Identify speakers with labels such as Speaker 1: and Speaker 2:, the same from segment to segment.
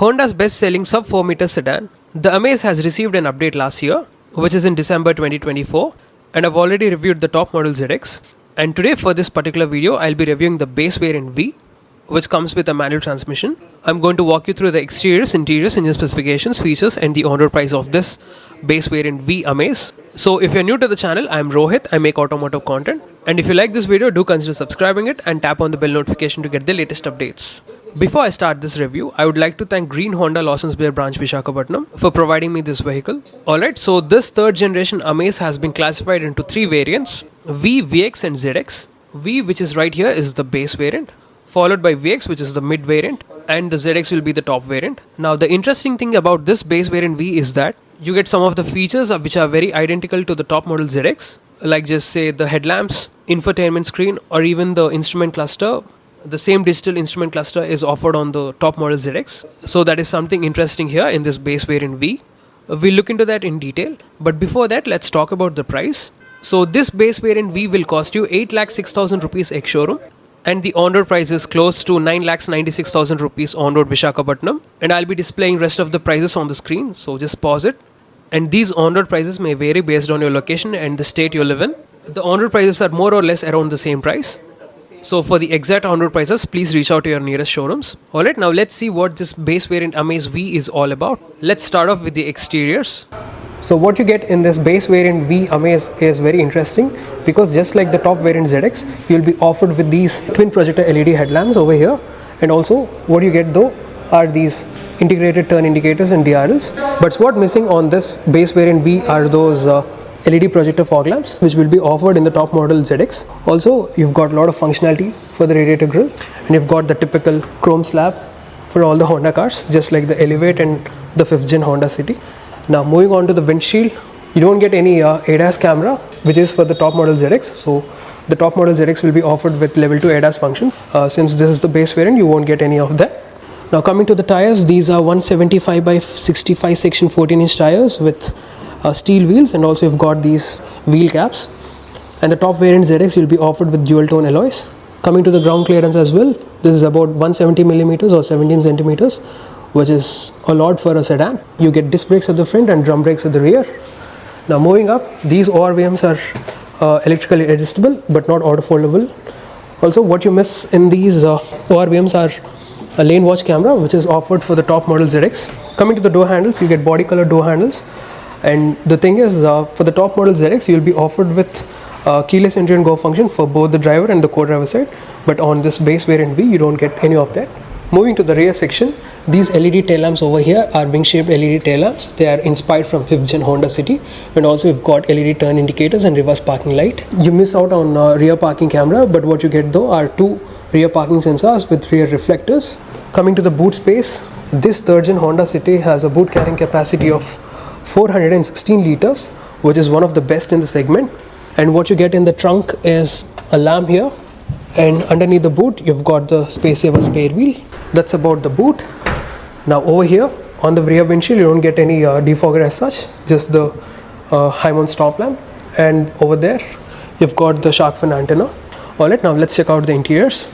Speaker 1: Honda's best-selling sub-4 meter sedan, the Amaze has received an update last year, which is in December 2024, and I've already reviewed the top model ZX. And today for this particular video, I'll be reviewing the base variant V, which comes with a manual transmission. I'm going to walk you through the exteriors, interiors, engine specifications, features, and the on-road price of this base variant V Amaze. So if you're new to the channel, I'm Rohit, I make automotive content. And if you like this video, do consider subscribing it and tap on the bell notification to get the latest updates. Before I start this review, I would like to thank Green Honda Lawson's Bay branch Visakhapatnam for providing me this vehicle. Alright, so this third generation Amaze has been classified into three variants: V, VX and ZX. V, which is right here, is the base variant, followed by VX, which is the mid variant, and the ZX will be the top variant. Now the interesting thing about this base variant V is that you get some of the features which are very identical to the top model ZX, like just say the headlamps, infotainment screen, or even the instrument cluster. The same digital instrument cluster is offered on the top model ZX. So that is something interesting here in this base variant V. We'll look into that in detail. But before that, let's talk about the price. So this base variant V will cost you 8,06,000 rupees ex-showroom. And the on-road price is close to 9,96,000 rupees on-road Visakhapatnam. And I'll be displaying rest of the prices on the screen. So just pause it. And these on-road prices may vary based on your location and the state you live in. The on-road prices are more or less around the same price. So for the exact on-road prices, please reach out to your nearest showrooms. Alright, now let's see what this base variant Amaze V is all about. Let's start off with the exteriors. So what you get in this base variant V Amaze is very interesting, because just like the top variant ZX, you'll be offered with these twin projector LED headlamps over here. And also what you get though are these integrated turn indicators and DRLs. But what's missing on this base variant V are those LED projector fog lamps, which will be offered in the top model ZX. Also, you've got a lot of functionality for the radiator grille, and you've got the typical chrome slab for all the Honda cars, just like the Elevate and the 5th gen Honda City. Now moving on to the windshield, you don't get any ADAS camera, which is for the top model ZX. So the top model ZX will be offered with level 2 ADAS function. Since this is the base variant, you won't get any of that. Now coming to the tires, these are 175 by 65 section 14-inch tires with steel wheels, and also you've got these wheel caps. And the top variant ZX will be offered with dual tone alloys. Coming to the ground clearance as well, this is about 170 millimeters or 17 centimeters, which is a lot for a sedan. You get disc brakes at the front and drum brakes at the rear. Now moving up, these ORVMs are electrically adjustable but not auto foldable. Also what you miss in these ORVMs are a lane watch camera, which is offered for the top model ZX. Coming to the door handles, you get body color door handles. And the thing is, for the top model ZX, you'll be offered with keyless entry and go function for both the driver and the co-driver side. But on this base variant V, you don't get any of that. Moving to the rear section, these LED tail lamps over here are wing-shaped LED tail lamps. They are inspired from 5th gen Honda City. And also you've got LED turn indicators and reverse parking light. You miss out on rear parking camera, but what you get though are two rear parking sensors with rear reflectors. Coming to the boot space, this 3rd gen Honda City has a boot carrying capacity of 416 liters, which is one of the best in the segment. And what you get in the trunk is a lamp here, and underneath the boot you've got the space saver spare wheel. That's about the boot. Now over here on the rear windshield, you don't get any defogger as such, just the high mount stop lamp, and over there you've got the shark fin antenna. Alright, now let's check out the interiors.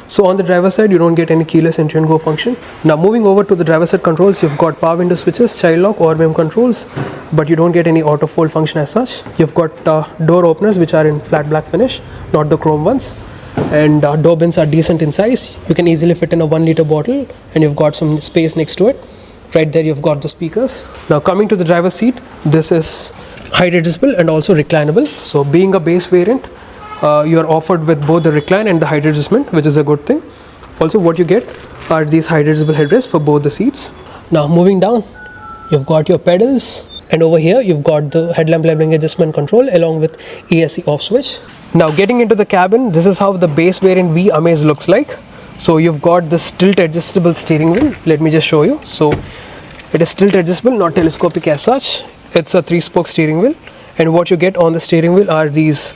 Speaker 1: So on the driver's side, you don't get any keyless entry and go function. Now moving over to the driver's side controls, you've got power window switches, child lock, ORVM controls, but you don't get any auto fold function as such. You've got door openers, which are in flat black finish, not the chrome ones. And door bins are decent in size. You can easily fit in a 1 liter bottle, and you've got some space next to it. Right there you've got the speakers. Now coming to the driver's seat, this is height adjustable and also reclinable. So being a base variant, you are offered with both the recline and the height adjustment, which is a good thing. Also what you get are these height adjustable headrests for both the seats. Now moving down, you've got your pedals, and over here you've got the headlamp leveling adjustment control along with ESC off switch. Now getting into the cabin, this is how the base variant V Amaze looks like. So you've got this tilt adjustable steering wheel. Let me just show you. So it is tilt adjustable, not telescopic as such. It's a 3-spoke steering wheel, and what you get on the steering wheel are these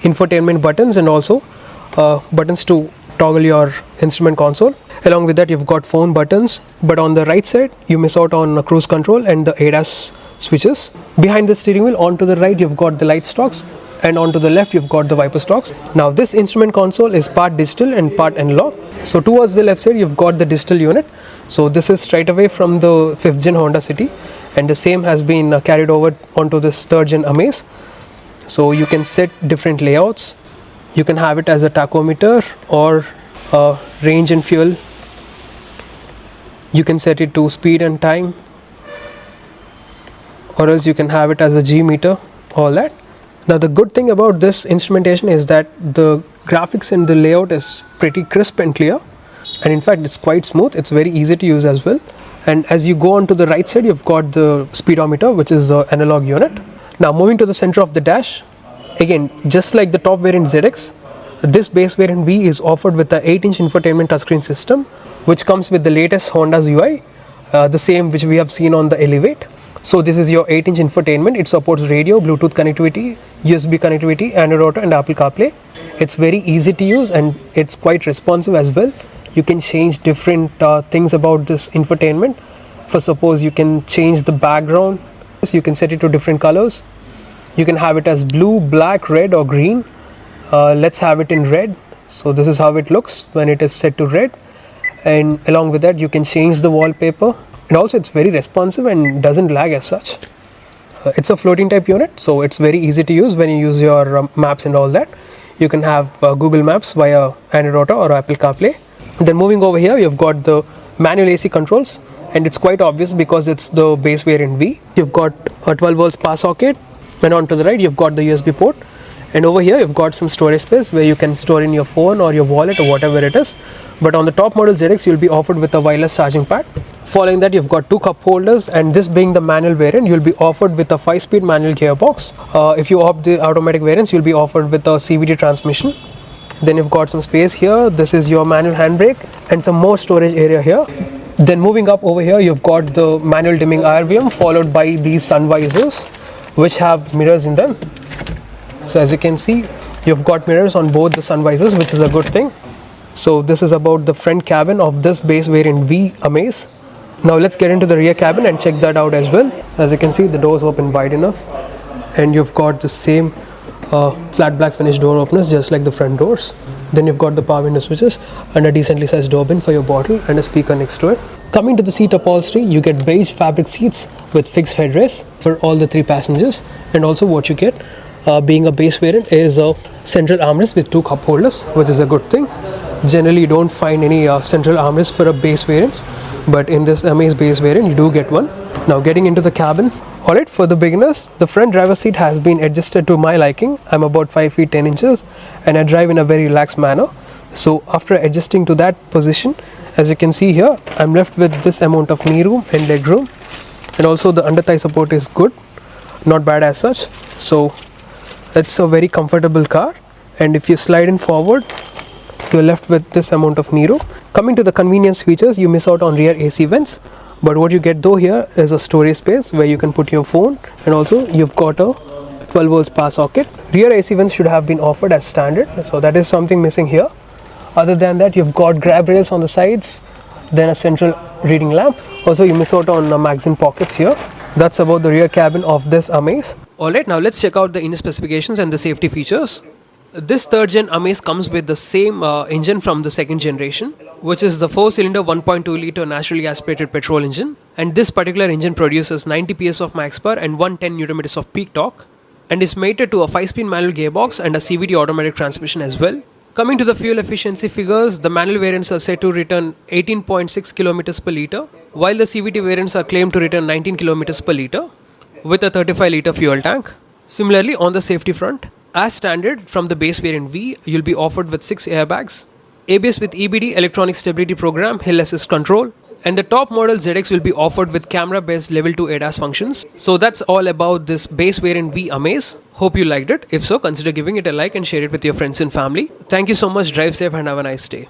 Speaker 1: infotainment buttons and also buttons to toggle your instrument console. Along with that you've got phone buttons, but on the right side you miss out on cruise control and the ADAS switches. Behind the steering wheel onto the right you've got the light stalks, and onto the left you've got the wiper stalks. Now this instrument console is part digital and part analog. So towards the left side you've got the digital unit, So this is straight away from the 5th gen Honda City, and the same has been carried over onto this 3rd gen Amaze. So you can set different layouts. You can have it as a tachometer or range and fuel. You can set it to speed and time, or else you can have it as a G meter, all that. Now the good thing about this instrumentation is that the graphics and the layout is pretty crisp and clear, and in fact it's quite smooth. It's very easy to use as well. And as you go on to the right side, you've got the speedometer, which is the analog unit. Now moving to the center of the dash, again just like the top variant ZX, this base variant V is offered with the 8-inch infotainment touchscreen system, which comes with the latest Honda's UI, the same which we have seen on the Elevate. So this is your 8-inch infotainment. It supports radio, Bluetooth connectivity, USB connectivity, Android Auto and Apple CarPlay. It's very easy to use and it's quite responsive as well. You can change different things about this infotainment. For suppose you can change the background, so you can set it to different colors. You can have it as blue, black, red or green. Let's have it in red. So this is how it looks when it is set to red, and along with that you can change the wallpaper, and also it's very responsive and doesn't lag as such. It's a floating type unit, so it's very easy to use when you use your maps and all that. You can have Google Maps via Android Auto or Apple CarPlay. Then moving over here, you've got the manual AC controls, and it's quite obvious because it's the base variant V. You've got a 12 volts power socket, and on to the right you've got the USB port, and over here you've got some storage space where you can store in your phone or your wallet or whatever it is. But on the top model ZX you'll be offered with a wireless charging pad. Following that you've got 2 cup holders, and this being the manual variant you'll be offered with a 5-speed manual gearbox. If you opt the automatic variants you'll be offered with a CVT transmission. Then you've got some space here. This is your manual handbrake and some more storage area here. Then moving up over here you've got the manual dimming IRVM, followed by these sun visors which have mirrors in them. So as you can see you've got mirrors on both the sun visors, which is a good thing. So this is about the front cabin of this base variant V Amaze. Now let's get into the rear cabin and check that out as well. As you can see the doors open wide enough, and you've got the same flat black finish door openers just like the front doors. Then you've got the power window switches and a decently sized door bin for your bottle and a speaker next to it. Coming to the seat upholstery, you get beige fabric seats with fixed headrests for all the 3 passengers, and also what you get being a base variant is a central armrest with 2 cup holders, which is a good thing. Generally you don't find any central armrest for a base variants, but in this Amaze base variant you do get one. Now getting into the cabin. Alright, for the beginners, the front driver seat has been adjusted to my liking. I'm about 5 feet 10 inches and I drive in a very relaxed manner. So after adjusting to that position, as you can see here, I'm left with this amount of knee room and leg room, and also the under thigh support is good, not bad as such. So it's a very comfortable car, and if you slide in forward, you're left with this amount of knee room. Coming to the convenience features, you miss out on rear AC vents. But what you get though here is a storage space where you can put your phone, and also you've got a 12 volts power socket. Rear AC vents should have been offered as standard, so that is something missing here. Other than that, you've got grab rails on the sides, then a central reading lamp. Also you miss out on magazine pockets here. That's about the rear cabin of this Amaze. Alright, now let's check out the inner specifications and the safety features. This 3rd gen Amaze comes with the same engine from the 2nd generation, which is the 4-cylinder 1.2 litre naturally aspirated petrol engine, and this particular engine produces 90 PS of max power and 110 Nm of peak torque, and is mated to a 5-speed manual gearbox and a CVT automatic transmission as well. Coming to the fuel efficiency figures, the manual variants are said to return 18.6 km per litre, while the CVT variants are claimed to return 19 km per litre with a 35 litre fuel tank. Similarly, on the safety front, as standard from the base variant V, you'll be offered with 6 airbags, ABS with EBD electronic stability program, hill assist control, and the top model ZX will be offered with camera based level 2 ADAS functions. So that's all about this base variant V Amaze. Hope you liked it. If so, consider giving it a like and share it with your friends and family. Thank you so much. Drive safe and have a nice day.